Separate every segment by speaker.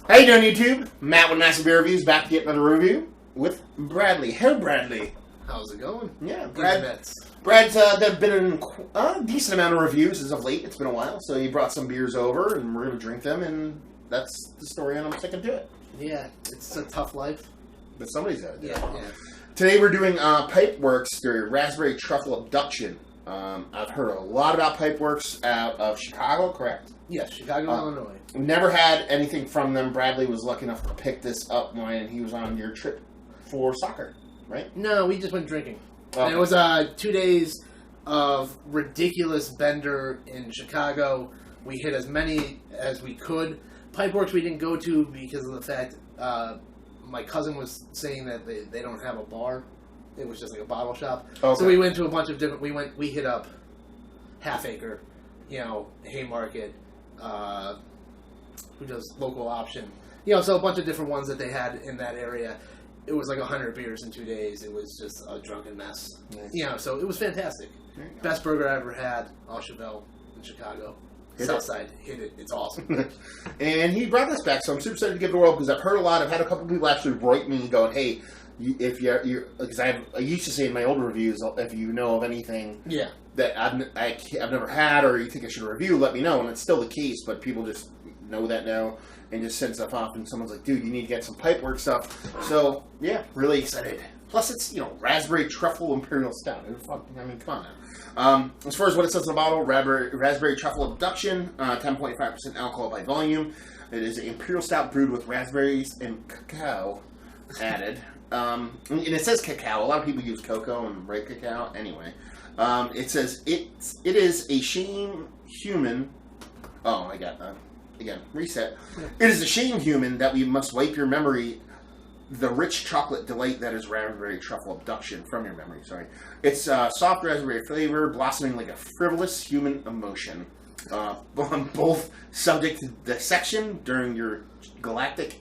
Speaker 1: How you doing, YouTube? Matt with Massive Beer Reviews, back to get another review with Bradley. Hey, Bradley.
Speaker 2: How's it going?
Speaker 1: Yeah, Brad's been in a decent amount of reviews as of late. It's been a while, so he brought some beers over, and we're going to drink them, and that's the story, and I'm sticking to it.
Speaker 2: Yeah, it's a tough life.
Speaker 1: But somebody's got to do it.
Speaker 2: Yeah.
Speaker 1: Today we're doing Pipeworks, their Raspberry Truffle Abduction. I've heard a lot about Pipeworks out of Chicago, correct?
Speaker 2: Yes, Chicago, Illinois.
Speaker 1: Never had anything from them. Bradley was lucky enough to pick this up when he was on your trip for soccer, right?
Speaker 2: No, we just went drinking.
Speaker 1: Okay.
Speaker 2: And it was 2 days of ridiculous bender in Chicago. We hit as many as we could. Pipeworks we didn't go to because of the fact my cousin was saying that they don't have a bar. It was just like a bottle shop. Okay. So we went to a bunch of different... We hit up Half Acre, Haymarket, who does Local Option. So a bunch of different ones that they had in that area. It was like 100 beers in 2 days. It was just a drunken mess. Nice. So it was fantastic. Best burger I ever had, Au Chevelle in Chicago. Southside, hit it. It's awesome.
Speaker 1: And he brought this back, so I'm super excited to give it a whirl because I've heard a lot. I've had a couple people actually write me going, hey, if you're because I used to say in my old reviews, if you know of anything that I've never had or you think I should review, let me know. And it's still the case, but people just know that now and just send stuff off. And someone's like, dude, you need to get some Pipeworks stuff. So, yeah, really excited. Plus, it's, Raspberry Truffle Imperial Stout. Come on now. As far as what it says in the bottle, Raspberry Truffle Abduction, 10.5% alcohol by volume. It is an Imperial Stout brewed with raspberries and cacao added. And it says cacao. A lot of people use cocoa and ripe cacao. Anyway, it says it is a shame human. Oh, I got again reset. It is a shame human that we must wipe your memory. The rich chocolate delight that is Raspberry Truffle Abduction from your memory. Sorry, it's soft raspberry flavor, blossoming like a frivolous human emotion. Both subject to dissection during your galactic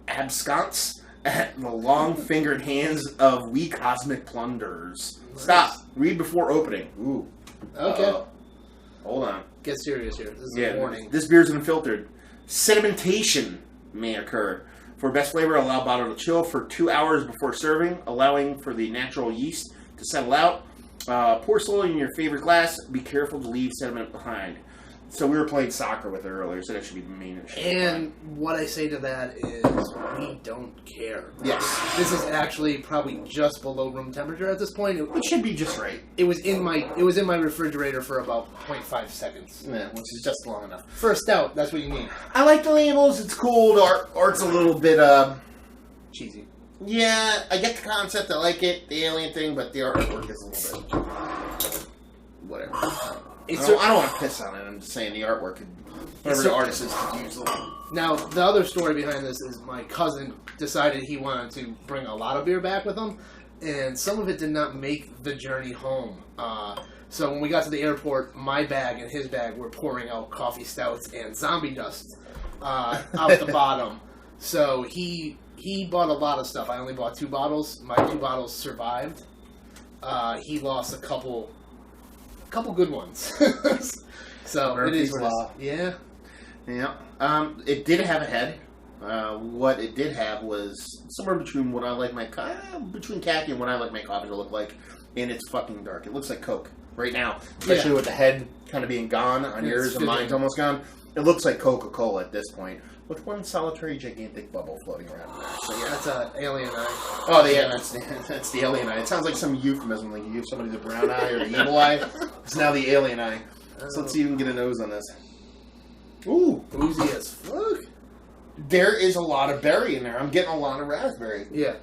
Speaker 1: absconce at the long-fingered hands of we cosmic plunderers. Nice. Stop. Read before opening. Ooh.
Speaker 2: Okay.
Speaker 1: Hold on.
Speaker 2: Get serious here. This is a warning.
Speaker 1: This beer's unfiltered. Sedimentation may occur. For best flavor, allow bottle to chill for 2 hours before serving, allowing for the natural yeast to settle out. Pour slowly in your favorite glass. Be careful to leave sediment behind. So we were playing soccer with her earlier, so that should be the main issue. And
Speaker 2: what I say to that is, we don't care.
Speaker 1: Yes.
Speaker 2: This is actually probably just below room temperature at this point.
Speaker 1: It should be just right.
Speaker 2: It was in my refrigerator for about 0.5 seconds.
Speaker 1: Yeah, which is just long enough.
Speaker 2: For a stout, that's what you need.
Speaker 1: I like the labels. It's cool. The art's a little bit
Speaker 2: cheesy.
Speaker 1: Yeah, I get the concept. I like it, the alien thing, but the artwork is a little bit whatever. I don't want to piss on it. I'm just saying the artwork could, whatever the artist is, could use a little.
Speaker 2: Now, the other story behind this is my cousin decided he wanted to bring a lot of beer back with him, and some of it did not make the journey home. So when we got to the airport, my bag and his bag were pouring out coffee stouts and zombie dust out the bottom. So he bought a lot of stuff. I only bought 2 bottles. My 2 bottles survived. He lost a couple good ones. So it is what it is.
Speaker 1: Yeah. It did have a head. What it did have was somewhere between what I like between khaki and what I like my coffee to look like, and it's fucking dark. It looks like Coke right now, especially with the head kind of being gone on yours and mine's almost gone. It looks like Coca-Cola at this point, with one solitary gigantic bubble floating around there. So yeah,
Speaker 2: that's an alien eye.
Speaker 1: Oh yeah, that's the alien eye. It sounds like some euphemism, like you give somebody the brown eye or the evil eye. It's now the alien eye. So let's see if we can get a nose on this. Ooh,
Speaker 2: boozy as fuck.
Speaker 1: There is a lot of berry in there. I'm getting a lot of raspberry.
Speaker 2: Yeah,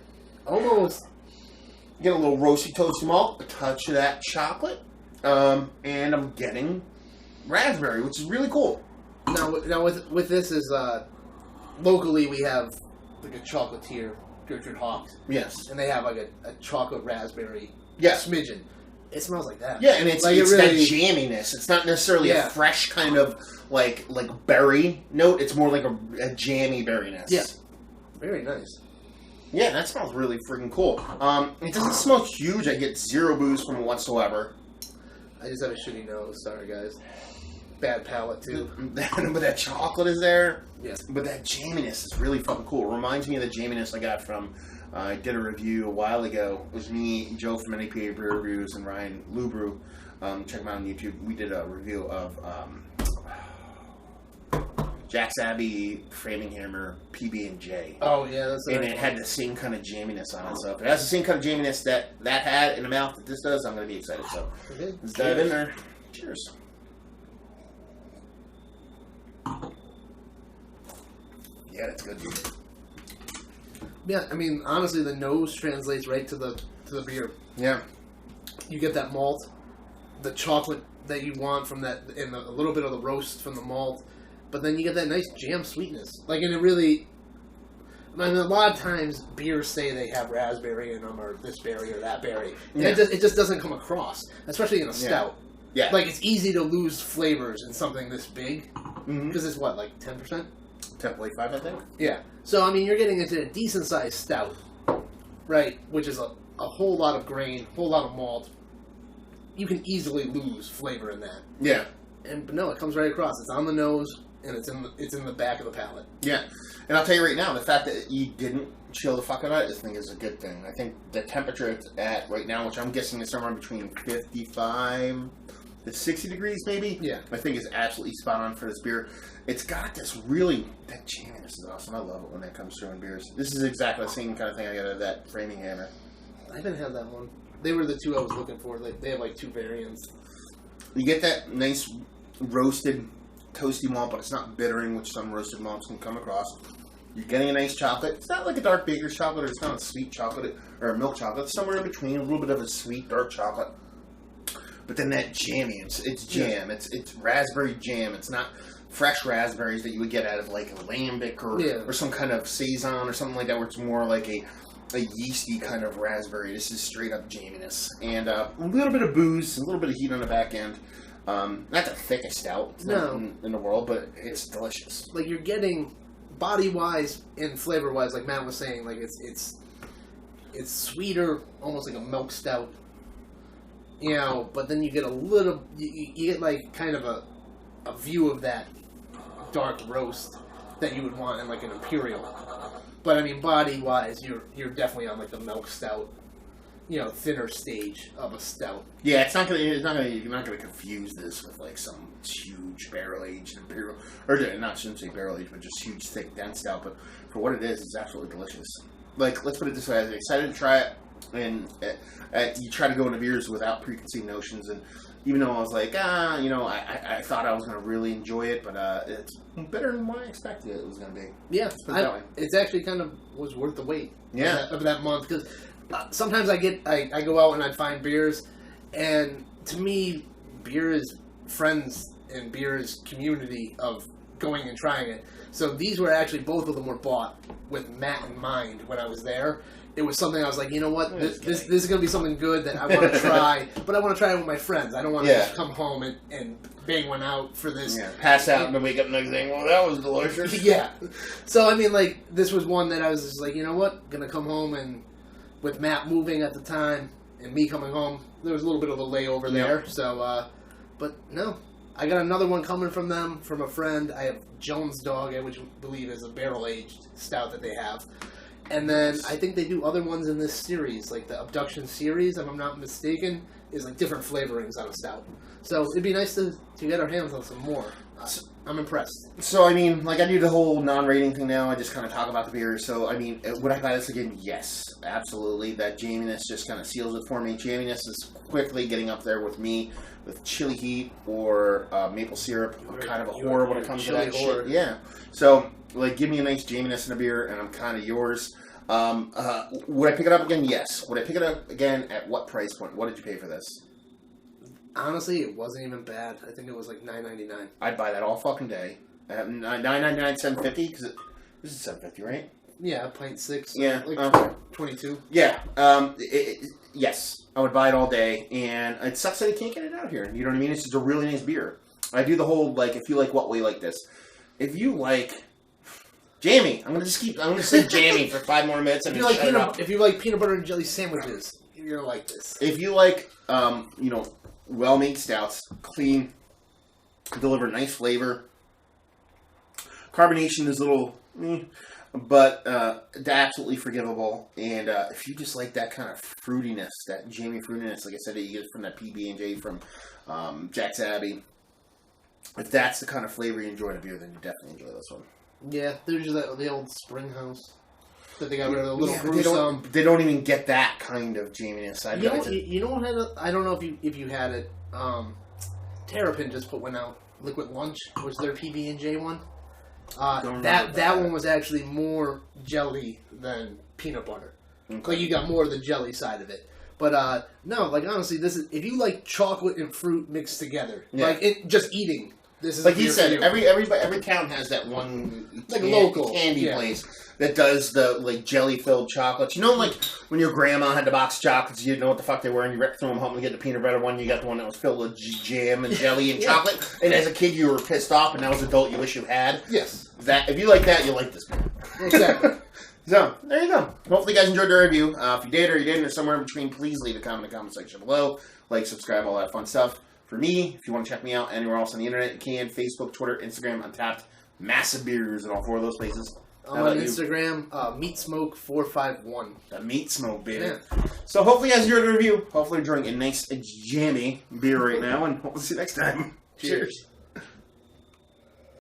Speaker 2: almost.
Speaker 1: Get a little roasty toasty malt, a touch of that chocolate, and I'm getting raspberry, which is really cool.
Speaker 2: Now with this is locally we have like a chocolatier, Gertrude Hawks.
Speaker 1: Yes.
Speaker 2: And they have like a chocolate raspberry smidgen. It smells like that.
Speaker 1: Yeah, and it's really, that jamminess. It's not necessarily a fresh kind of like berry note. It's more like a jammy berryness.
Speaker 2: Yeah. Very nice.
Speaker 1: Yeah, that smells really freaking cool. It doesn't smell huge. I get 0 booze from it whatsoever.
Speaker 2: I just have a shitty nose. Sorry, guys. bad palate too.
Speaker 1: But that chocolate is there.
Speaker 2: Yes.
Speaker 1: But that jamminess is really fucking cool. It reminds me of the jamminess I got from. I did a review a while ago. It was me, Joe from NAPA Brew Reviews, and Ryan Lubrew. Check him out on YouTube. We did a review of Jack's Abbey Framing Hammer PB&J.
Speaker 2: Oh yeah, that's.
Speaker 1: And it had the same kind of jamminess on it. So if it has the same kind of jamminess that had in the mouth that this does, I'm going to be excited. So let's dive in there. Cheers. Yeah, that's good, dude.
Speaker 2: Yeah, I mean, honestly, the nose translates right to the beer.
Speaker 1: Yeah.
Speaker 2: You get that malt, the chocolate that you want from that, and a little bit of the roast from the malt, but then you get that nice jam sweetness. Like, and it really... I mean, a lot of times, beers say they have raspberry in them, or this berry, or that berry. And it just doesn't come across, especially in a stout.
Speaker 1: Yeah.
Speaker 2: Like, it's easy to lose flavors in something this big, because it's what, like 10%?
Speaker 1: 10.5, I think.
Speaker 2: Yeah. So, I mean, you're getting into a decent-sized stout, right, which is a whole lot of grain, whole lot of malt. You can easily lose flavor in that.
Speaker 1: Yeah.
Speaker 2: But no, it comes right across. It's on the nose, and it's in the back of the palate.
Speaker 1: Yeah. And I'll tell you right now, the fact that you didn't chill the fuck out of it, I think is a good thing. I think the temperature it's at right now, which I'm guessing is somewhere between 55 to 60 degrees, maybe.
Speaker 2: Yeah.
Speaker 1: I think is absolutely spot on for this beer. It's got this really... That jamminess is awesome. I love it when that comes through in beers. This is exactly the same kind of thing I got out of that Framing Hammer.
Speaker 2: I didn't have that one. They were the two I was looking for. They have like two variants.
Speaker 1: You get that nice roasted, toasty malt, but it's not bittering, which some roasted malts can come across. You're getting a nice chocolate. It's not like a dark baker's chocolate, or it's not a sweet chocolate, or a milk chocolate. It's somewhere in between, a little bit of a sweet, dark chocolate. But then that jammy, it's jam. It's raspberry jam. It's not fresh raspberries that you would get out of like a lambic or some kind of saison or something like that, where it's more like a yeasty kind of raspberry. This is straight up jamminess. And a little bit of booze, a little bit of heat on the back end. Not the thickest stout in the world, but it's delicious. Like,
Speaker 2: you're getting, body-wise and flavor-wise, like Matt was saying, like it's sweeter, almost like a milk stout. You know, but then you get a little, you get like kind of a view of that dark roast that you would want in like an Imperial. But I mean, body-wise, you're definitely on like the milk stout, you know, thinner stage of a stout.
Speaker 1: Yeah, you're not gonna confuse this with like some huge barrel-aged Imperial, or shouldn't say barrel-aged, but just huge, thick, dense stout. But for what it is, it's absolutely delicious. Like, let's put it this way: I'm excited to try it, and you try to go into beers without preconceived notions. And even though I was like, I thought I was gonna really enjoy it, but it's better than what I expected it was gonna be.
Speaker 2: Yeah, it's actually kind of was worth the wait.
Speaker 1: Yeah,
Speaker 2: of that month, because sometimes I go out and I find beers, and to me, beer is friends and beer is community of going and trying it. So these were actually, both of them were bought with Matt in mind when I was there. It was something I was like, you know what, this is going to be something good that I want to try, but I want to try it with my friends. I don't want to just come home and bang one out for this.
Speaker 1: Yeah, pass out and then wake up next day, well, that was delicious.
Speaker 2: Yeah. So, I mean, like, this was one that I was just like, you know what, going to come home, and with Matt moving at the time and me coming home, there was a little bit of a layover there. So, but no, I got another one coming from them, from a friend. I have Jones Dog, which I believe is a barrel-aged stout that they have. And then I think they do other ones in this series, like the Abduction series, if I'm not mistaken, is like different flavorings on a stout. So it'd be nice to get our hands on some more. I'm impressed.
Speaker 1: So, I mean, like, I do the whole non-rating thing now. I just kind of talk about the beer. So, I mean, would I buy this again? Yes, absolutely. That jamminess just kind of seals it for me. Jamminess is quickly getting up there with me with chili heat or maple syrup. I'm kind of a whore when it comes to that shit. Yeah. So, like, give me a nice jamminess in a beer, and I'm kind of yours. Would I pick it up again? Yes. Would I pick it up again at what price point? What did you pay for this?
Speaker 2: Honestly, it wasn't even bad. I think it was like $9.99.
Speaker 1: I'd buy that all fucking day. $9.99, $7.50? Because this is $7.50, right?
Speaker 2: Yeah, .6.
Speaker 1: Yeah.
Speaker 2: Like 22.
Speaker 1: Yeah. Yes. I would buy it all day. And it sucks that I can't get it out here. You know what I mean? It's just a really nice beer. I do the whole, like, if you like what we like this. If you like... Jammy. I'm going to say Jammy for 5 more minutes. And
Speaker 2: if you like peanut butter and jelly sandwiches, you're going to like this.
Speaker 1: If you like, well-made stouts, clean, deliver nice flavor. Carbonation is a little, but absolutely forgivable. And if you just like that kind of fruitiness, that jammy fruitiness, like I said, that you get from that PB&J from Jack's Abbey, if that's the kind of flavor you enjoy in a beer, then you definitely enjoy this one.
Speaker 2: Yeah, there's the old Spring House that they got rid of, a little gruesome.
Speaker 1: They don't even get that kind of jamminess.
Speaker 2: You know what had I don't know if you had it. Terrapin just put one out. Liquid Lunch was their PB&J one. That one was actually more jelly than peanut butter. Okay. Like you got more of the jelly side of it. But no, like honestly, this is if you like chocolate and fruit mixed together, like just eating. This is
Speaker 1: like he said. Every town has that one
Speaker 2: local
Speaker 1: candy place that does the like jelly filled chocolates. You know, like when your grandma had the box of chocolates, you didn't know what the fuck they were, and you ripped through them home and get the peanut butter one. You got the one that was filled with jam and jelly and chocolate. And as a kid, you were pissed off, and now as an adult, you wish you had.
Speaker 2: Yes.
Speaker 1: That if you like that, you like this beer.
Speaker 2: Exactly.
Speaker 1: So, there you go. Hopefully you guys enjoyed the review. If you did or you didn't or somewhere in between, please leave a comment in the comment section below. Like, subscribe, all that fun stuff. For me, if you want to check me out anywhere else on the internet, you can. Facebook, Twitter, Instagram, Untapped, Massive Beers in all 4 of those places.
Speaker 2: On Instagram, MeatSmoke451.
Speaker 1: The Meat Smoke, baby. Yeah. So hopefully you guys enjoyed the review. Hopefully you're drinking a nice, jammy beer right now, and we'll see you next time.
Speaker 2: Cheers.